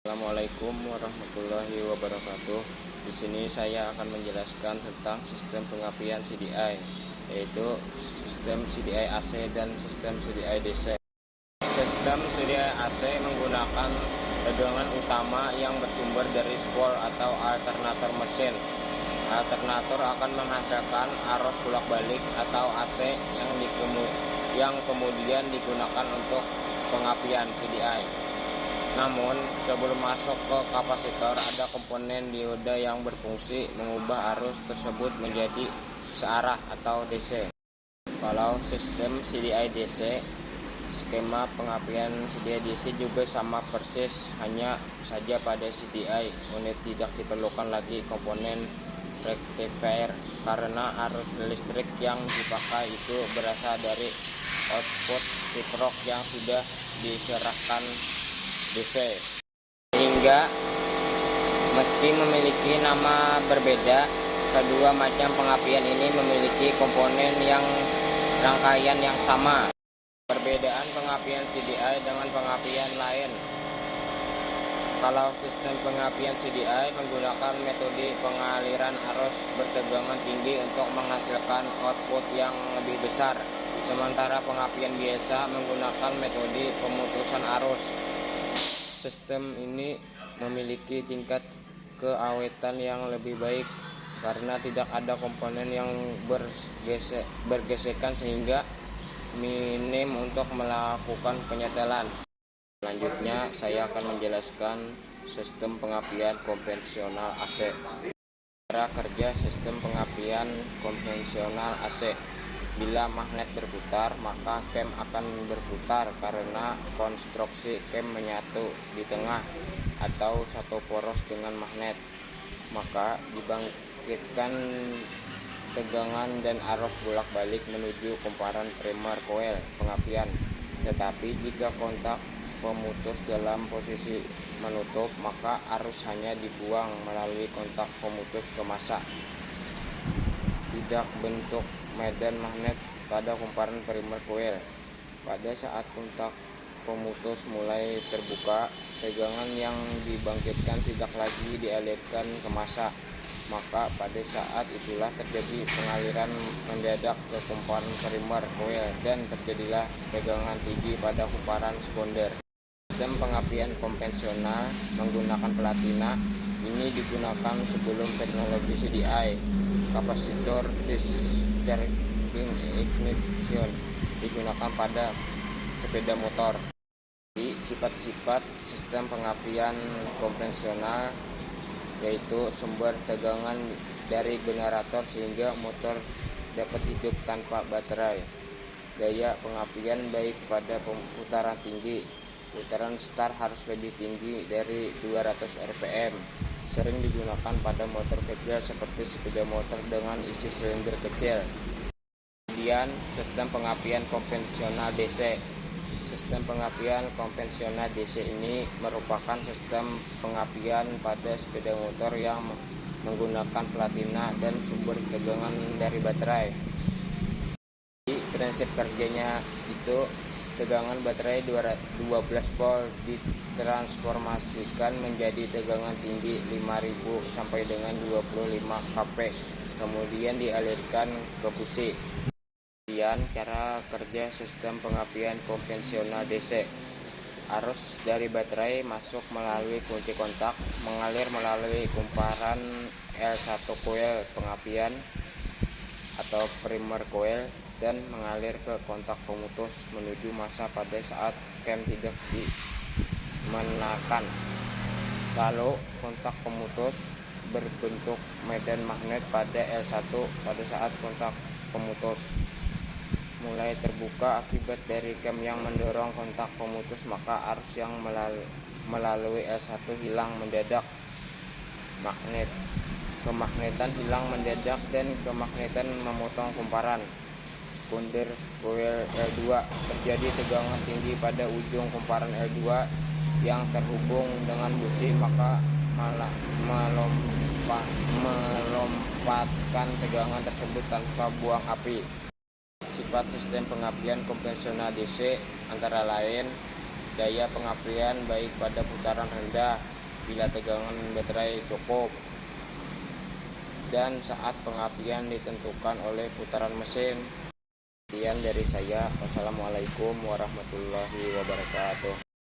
Assalamualaikum warahmatullahi wabarakatuh. Di sini saya akan menjelaskan tentang sistem pengapian CDI, yaitu sistem CDI AC dan sistem CDI DC. Sistem CDI AC menggunakan tegangan utama yang bersumber dari spol atau alternator mesin. Alternator akan menghasilkan arus bolak-balik atau AC yang kemudian digunakan untuk pengapian CDI. Namun, sebelum masuk ke kapasitor, ada komponen dioda yang berfungsi mengubah arus tersebut menjadi searah atau DC. Kalau sistem CDI DC, skema pengapian CDI DC juga sama persis, hanya saja pada CDI unit tidak diperlukan lagi komponen rectifier karena arus listrik yang dipakai itu berasal dari output kiprok yang sudah diserahkan DC. Sehingga meski memiliki nama berbeda, kedua macam pengapian ini memiliki komponen yang rangkaian yang sama. Perbedaan pengapian CDI dengan pengapian lain. Kalau sistem pengapian CDI menggunakan metode pengaliran arus bertegangan tinggi untuk menghasilkan output yang lebih besar, sementara pengapian biasa menggunakan metode pemutusan arus. Sistem ini memiliki tingkat keawetan yang lebih baik karena tidak ada komponen yang bergesekan sehingga minim untuk melakukan penyetelan. Selanjutnya saya akan menjelaskan sistem pengapian konvensional AC. Cara kerja sistem pengapian konvensional AC. Bila magnet berputar, maka kem akan berputar karena konstruksi kem menyatu di tengah atau satu poros dengan magnet. Maka dibangkitkan tegangan dan arus bolak-balik menuju kumparan primer coil pengapian. Tetapi jika kontak pemutus dalam posisi menutup, maka arus hanya dibuang melalui kontak pemutus ke massa. Tidak bentuk medan magnet pada kumparan primer coil. Pada saat kontak pemutus mulai terbuka, tegangan yang dibangkitkan tidak lagi dialirkan ke massa. Maka pada saat itulah terjadi pengaliran mendadak ke kumparan primer coil dan terjadilah tegangan tinggi pada kumparan sekunder. Sistem pengapian konvensional menggunakan platina ini digunakan sebelum teknologi CDI. Kapasitor discharging ignition digunakan pada sepeda motor. Di sifat-sifat sistem pengapian konvensional yaitu sumber tegangan dari generator sehingga motor dapat hidup tanpa baterai. Gaya pengapian baik pada putaran tinggi. Putaran start harus lebih tinggi dari 200 rpm. Sering digunakan pada motor kecil seperti sepeda motor dengan isi silinder kecil. Kemudian sistem pengapian konvensional DC. Sistem pengapian konvensional DC ini merupakan sistem pengapian pada sepeda motor yang menggunakan platina dan sumber tegangan dari baterai. Di prinsip kerjanya itu tegangan baterai 12 volt ditransformasikan menjadi tegangan tinggi 5000 sampai dengan 25 kV, kemudian dialirkan ke busi. Kemudian cara kerja sistem pengapian konvensional DC. Arus dari baterai masuk melalui kunci kontak, mengalir melalui kumparan L1 coil pengapian atau primer coil dan mengalir ke kontak pemutus menuju massa pada saat kem tidak dimenakan. Lalu kontak pemutus berbentuk medan magnet pada L1 pada saat kontak pemutus mulai terbuka akibat dari kem yang mendorong kontak pemutus, maka arus yang melalui L1 hilang mendadak. Kemagnetan hilang mendadak dan kemagnetan memotong kumparan sekunder coil L2. Terjadi tegangan tinggi pada ujung kumparan L2 yang terhubung dengan busi, maka melompatkan tegangan tersebut tanpa buang api. Sifat sistem pengapian konvensional DC antara lain daya pengapian baik pada putaran rendah bila tegangan baterai cukup, dan saat pengapian ditentukan oleh putaran mesin. Sekian dari saya. Wassalamualaikum warahmatullahi wabarakatuh.